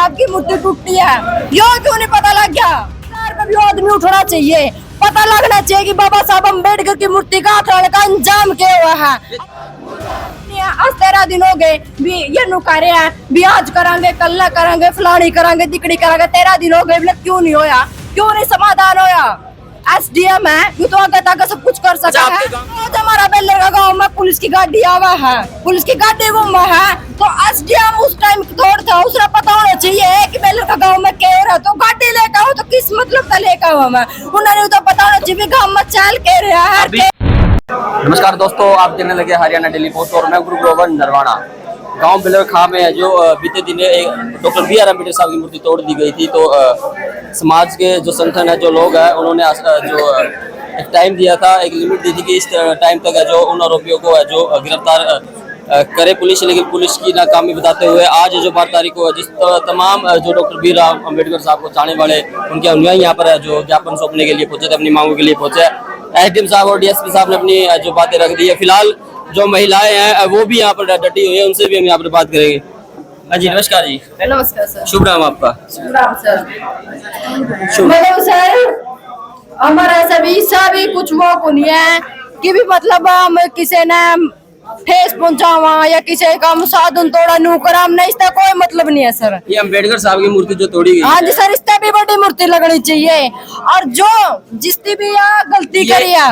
साहब की मूर्ति टूटी है, यो क्यों नहीं पता लग गया? पे भी आदमी उठना चाहिए, पता लगना चाहिए कि बाबा साहब अम्बेडकर की मूर्ति का अंजाम क्या हुआ है। आज 13 दिन हो गए भी ये नुका रहे हैं भी आज करांगे कल ना करांगे फलानी करांगे दिकड़ी करांगे, 13 दिन हो गए क्यों नहीं होया, क्यों नहीं समाधान होया? एसडीएम है ये तो आगे तक सब कुछ कर सका है। तो हमारा बेलर का गाँव में पुलिस की गाड़ी आवा है, पुलिस की गाड़ी गुम है, तो एसडीएम उस टाइम थोड़ा था उसने पता होना चाहिए कि बेलर का गाँव में क्या रहा, तो गाड़ी लेकर आओ तो किस मतलब का लेकर आओ मैं, उन्होंने तो पता होना चाहिए गाँव में चल के रहा है। नमस्कार दोस्तों, आप देखने लगे हरियाणा डेली पोस्ट और मैं गुरु ग्रोवर नरवाना। गांव बिलर खां में जो बीते दिन डॉक्टर बी.आर. अम्बेडकर साहब की मूर्ति तोड़ दी गई थी, तो समाज के जो संगठन है, जो लोग हैं, उन्होंने जो एक टाइम दिया था, एक लिमिट दी थी कि इस टाइम तक है जो उन आरोपियों को है जो गिरफ्तार करे पुलिस, लेकिन पुलिस की नाकामी बताते हुए आज जो 12 तारीख को जिस तमाम जो डॉक्टर बी.आर. अम्बेडकर साहब को चाहने वाले उनके अनुयायी यहाँ पर जो ज्ञापन सौंपने के लिए पहुंचे थे, अपनी मांगों के लिए पहुंचे। एसडीएम साहब और डीएसपी साहब ने अपनी जो बातें रख दी है। फिलहाल जो महिलाएं हैं वो भी यहाँ पर डटी हुई है, उनसे भी हम यहाँ पर बात करेंगे। हाँ जी, नमस्कार जी। नमस्कार सर। शुभ नाम आपका? शुभ नाम सर। मतलब सर हमारा सभी कुछ वो को नहीं है कि भी मतलब हम किसी ने ठेस पहुंचावा या किसी का साधन तोड़ा नू करा, नहीं इसका कोई मतलब नहीं है सर। ये अम्बेडकर साहब की मूर्ति जो तोड़ी गई, हाँ जी सर, इससे भी बड़ी मूर्ति लगनी चाहिए, और जो जिसकी भी गलती करी है,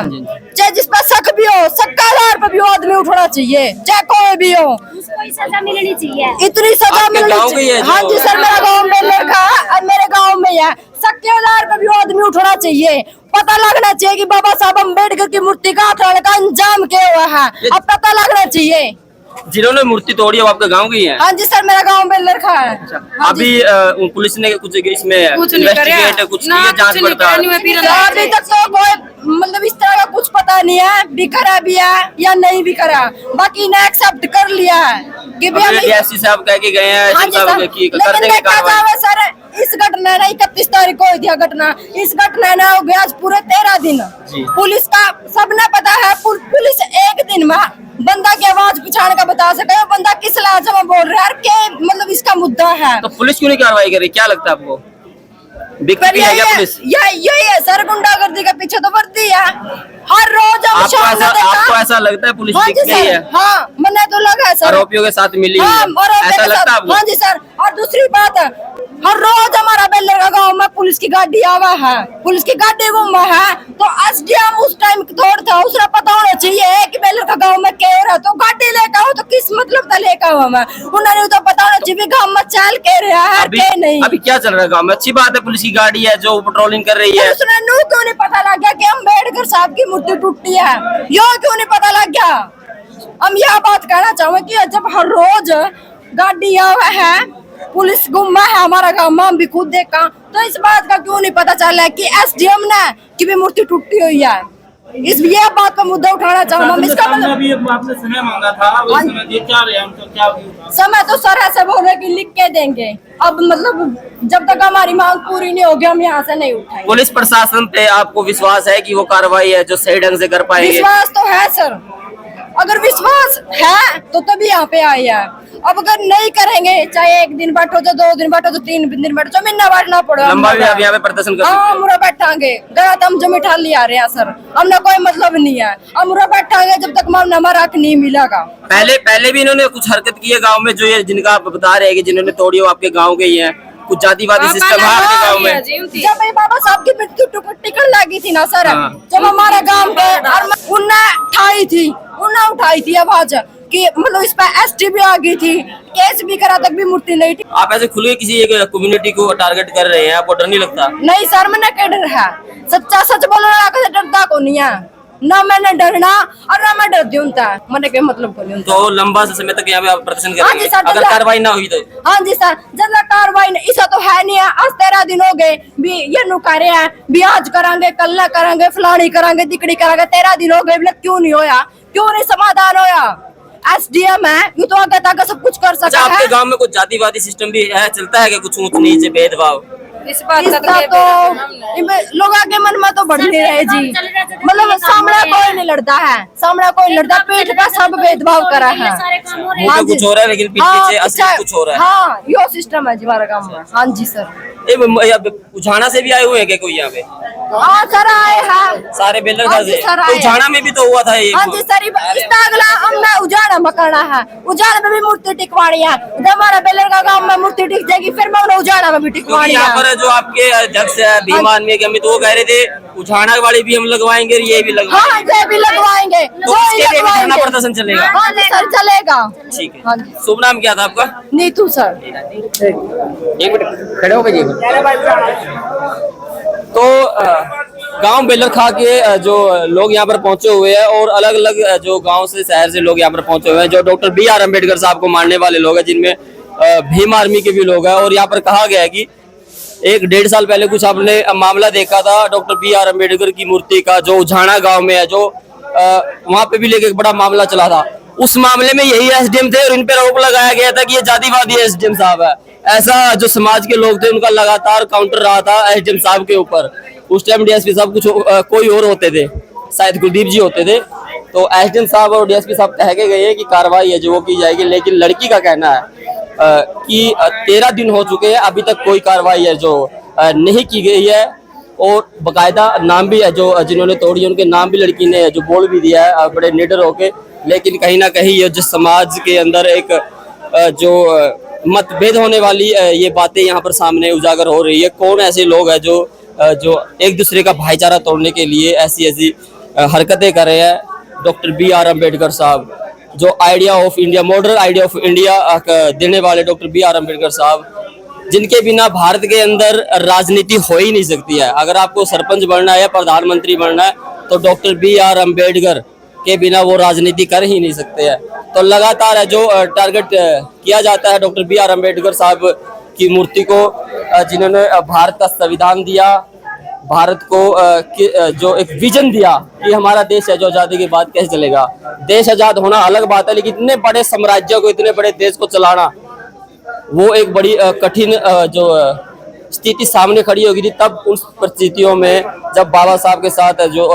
चाहे जिस पर शक भी हो, शक का आधार पर भी आदमी उठना चाहिए, चाहे कोई भी हो, उसको सजा मिलनी चाहिए, इतनी सजा मिलनी चाहिए। हाँ जी सर, मेरा गाँव में लड़का और मेरे गाँव में है, शक के आधार पर भी आदमी उठना चाहिए, पता लगना चाहिए कि बाबा साहब अम्बेडकर की मूर्ति का अंजाम क्या हुआ है, अब पता लगना चाहिए। जिन्होंने मूर्ति तोड़ी है वो आपके गांव की है? हाँ जी सर, मेरा गांव बेलर खा है। हाँ, अभी पुलिस ने कुछ इसमें इन्वेस्टिगेट कुछ किया, जांच पड़ताल? अभी तक तो कोई मतलब इस तरह का कुछ पता नहीं है, भी करा भी है या नहीं भी करा, बाकी ने एक्सेप्ट कर लिया है कि डीएसपी साहब कह के गए हैं। हाँ जी सर, इस घटना ने 31 तारीख को दिया घटना, इस घटना ने हो गया आज पूरे 13 दिन। पुलिस का सबने पता है, पुलिस एक दिन में बंदा की आवाज पहचान का बता सके, बंदा किस लहजे में बोल रहा है, क्या मतलब इसका मुद्दा है, तो पुलिस क्यों नहीं कार्रवाई कर रही? क्या लगता है आपको, बिकती है क्या पुलिस? यही है सर, गुंडागर्दी के पीछे तो बढ़ती है हर रोज। आपको ऐसा लगता है पुलिस बिक गई है? हाँ, मैंने तो लगा है सर, आरोपियों के साथ मिली है, ऐसा लगता है आपको? हाँ जी सर, और दूसरी बात है, हर रोज हमारा बेलर का गाँव में पुलिस की गाड़ी आवा है, पुलिस की गाड़ी गुम है, तो एसडीएम उस टाइम थोड़ा था उसने पता होना चाहिए कि बेलर का गाँव में क्या रहा, तो गाड़ी लेकर आओ तो किस मतलब का लेकर आओ मैं, उन्होंने तो पता होना चाहिए गाँव में चल के रहा है क्या नहीं। अभी क्या चल रहा है गाँव में? अच्छी बात है, पुलिस की गाड़ी है जो पेट्रोलिंग कर रही है, उसने नू क्यों नहीं पता लग गया कि अम्बेडकर साहब की मूर्ति टूटी है, यो क्यों नहीं पता लग गया? हम यह बात कहना चाहेंगे कि जब हर रोज गाड़ी आवा है, पुलिस गुम है हमारा गाँव में, हम भी खुद देखा, तो इस बात का क्यों नहीं पता चला कि एसडीएम ने कि भी मूर्ति टूटी हुई है, इस ये बात का मुद्दा उठाना चाहूंगा। इसका मतलब आपसे समय मांगा था, समय तो सर ऐसे बोल रहे कि लिख के देंगे, अब मतलब जब तक हमारी मांग पूरी नहीं होगी हम यहाँ से नहीं उठाएंगे। पुलिस प्रशासन पे आपको विश्वास है कि वो कार्रवाई है जो सही ढंग से कर पाएंगे? विश्वास तो है सर, अगर विश्वास है तो तभी यहाँ पे आए हैं, अब अगर नहीं करेंगे, चाहे एक दिन बैठो तो 2 दिन बैठो तो 3 दिन बैठो, जमीन ना बैठना पड़ो, लंबा भी आप यहाँ पे प्रदर्शन कर? हाँ, मुरा बैठांगे, गया तो हम जमीन ठाल लिया रहे हैं सर, हमने कोई मतलब नहीं है, हम मुरा बैठांगे जब तक हमारा हक नहीं मिलेगा। पहले भी इन्होंने कुछ हरकत की है गाँव में, जो ये जिनका आप बता रहे हैं कि जिन्होंने तोड़ी वो आपके गाँव के ही है, कुछ जातिवादी सिस्टम है आपके गाँव में? जब बाबा साहब की मृत्यु टिकट लगी थी ना सर, जब हमारा गाँव के उन्हें उठाई थी आवाज कि मतलब इस पर एसटी भी आ गई थी, केस भी करा तक भी मूर्ति नहीं थी। आप ऐसे खुले किसी एक कम्युनिटी को टारगेट कर रहे हैं, आपको डर नहीं लगता? नहीं सर, मैंने क्या डर है, सच्चा सच बोलना का डरता को नहीं है, ना मैंने डरना और ना मैं डरती हूँ, मैंने क्या मतलब को नहीं। तो लंबा समय तक यहाँ पे आप प्रदर्शन करेंगे अगर कार्रवाई ना हुई तो? हाँ जी सर, जब कार्रवाई ऐसा तो है नहीं है, आज 13 दिन हो गए भी ये नुका रहे हैं भी आज करांगे कल ना करांगे फलानी करांगे दिकड़ी करांगे, 13 दिन हो गए क्यों नहीं होया, क्यों नहीं समाधान होया? एसडीएम है ये तो आगे तक सब कुछ कर सका है। आपके गांव में कुछ जातिवादी सिस्टम भी है, चलता है कि कुछ ऊंच नीचे भेदभाव? इस बात का इसका तो लोगों के मन में तो बढ़ नहीं रहे जी। मतलब सामने कोई नहीं लड़ता है, सामने कोई लड़ता, पीठ का सब भेदभाव करा है। मुंह पे कुछ हो रहा है लेकिन पीठ पीछे असली कुछ हो रहा है। हाँ, यो सिस्टम है जी हमारे गाँव में। हाँ जी सर। उझाना से भी आए हुए हैं क्या कोई यहाँ पे? हाँ सर आए हैं सारे बेलर हाँ से। जी, सर तो आए उझाना में भी तो हुआ था ये। हाँ जी सर, इसका अगला हमने उजाड़ा में करना है। उजाड़ा में भी मूर्ति टिकवानी है। जब हमारा बेलर का गांव में मूर्ति टिक जाएगी फिर मैं उन्हें उजाड़ा में भी टिकवानी है। यहाँ पर जो आपके अध्यक्ष है भीम आर्मी के अमित, वो कह रहे थे उझाना वाले भी हम लगवाएंगे, ये भी लगवाएंगे। हाँ ये भी लगवाएंगे, तो इसके लिए भी धरना प्रदर्शन चलेगा? हाँ जी सर चलेगा। ठीक है। हाँ जी। शुभ नाम क्या था आपका? नीतू सर। एक मिनट खड़े हो गए। तो गांव बेलर खा के जो लोग यहाँ पर पहुंचे हुए हैं और अलग अलग जो गांव से शहर से लोग यहाँ पर पहुंचे हुए हैं, जो डॉक्टर बी आर अम्बेडकर साहब को मानने वाले लोग हैं, जिनमें भीम आर्मी के भी लोग हैं। और यहाँ पर कहा गया है कि 1-1.5 साल पहले कुछ आपने मामला देखा था डॉक्टर बी आर अम्बेडकर की मूर्ति का, जो उझाना गांव में है, जो वहां पे भी लेके एक बड़ा मामला चला था। उस मामले में यही एसडीएम थे और इन पर आरोप लगाया गया था कि ये जातिवादी एसडीएम साहब है। ऐसा जो समाज के लोग थे उनका लगातार काउंटर रहा था एसडीएम साहब के ऊपर। उस टाइम डीएसपी साहब कुछ कोई और होते थे, शायद कुलदीप जी होते थे। तो एसडीएम साहब और डीएसपी साहब कह के गए कि कार्रवाई है जो वो की जाएगी, लेकिन लड़की का कहना है कि 13 दिन हो चुके हैं, अभी तक कोई कार्रवाई है जो नहीं की गई है। और बकायदा नाम भी है जो जिन्होंने तोड़ी, उनके नाम भी लड़की ने जो बोल भी दिया है बड़े निडर होके। लेकिन कहीं ना कहीं ये जो समाज के अंदर एक जो मतभेद होने वाली ये बातें यहाँ पर सामने उजागर हो रही है। कौन ऐसे लोग हैं जो एक दूसरे का भाईचारा तोड़ने के लिए ऐसी हरकतें कर रहे हैं। डॉक्टर बी आर अम्बेडकर साहब, जो idea of India, modern idea of India देने वाले डॉक्टर बी आर अम्बेडकर साहब, जिनके बिना भारत के अंदर राजनीति हो ही नहीं सकती है। अगर आपको सरपंच बनना है या प्रधानमंत्री बनना है तो डॉक्टर बी आर अम्बेडकर के बिना वो राजनीति कर ही नहीं सकते हैं। तो लगातार है जो टारगेट किया जाता है डॉक्टर बी आर अम्बेडकर साहब की मूर्ति को, जिन्होंने भारत का संविधान दिया, भारत को जो एक विजन दिया कि हमारा देश है जो आज़ादी के बाद कैसे चलेगा। देश आज़ाद होना अलग बात है, लेकिन इतने बड़े साम्राज्य को, इतने बड़े देश को चलाना, वो एक बड़ी कठिन जो स्थिति सामने खड़ी होगी थी। तब उन परिस्थितियों में जब बाबा साहब के साथ जो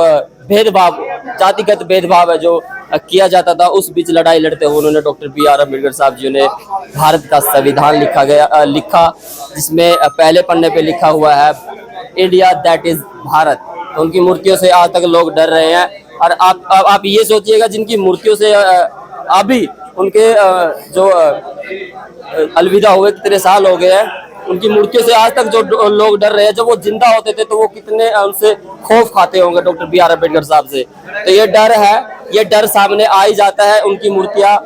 भेदभाव, जातिगत भेदभाव है जो किया जाता था, उस बीच लड़ाई लड़ते हुए उन्होंने डॉक्टर बी आर अम्बेडकर साहब जी ने भारत का संविधान लिखा, जिसमें पहले पन्ने पे लिखा हुआ है इंडिया दैट इज भारत। तो उनकी मूर्तियों से आज तक लोग डर रहे हैं। और आप ये सोचिएगा, जिनकी मूर्तियों से अभी उनके जो अलविदा हुए कितने साल हो गए हैं, उनकी मूर्तियों से आज तक जो लोग डर रहे हैं, जब वो जिंदा होते थे तो वो कितने उनसे खौफ खाते होंगे डॉक्टर बी आर अम्बेडकर साहब से। तो ये डर है, ये डर सामने आ ही जाता है। उनकी मूर्तियां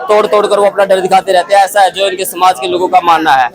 तोड़ तोड़ कर वो अपना डर दिखाते रहते हैं, ऐसा है जो इनके समाज के लोगों का मानना है।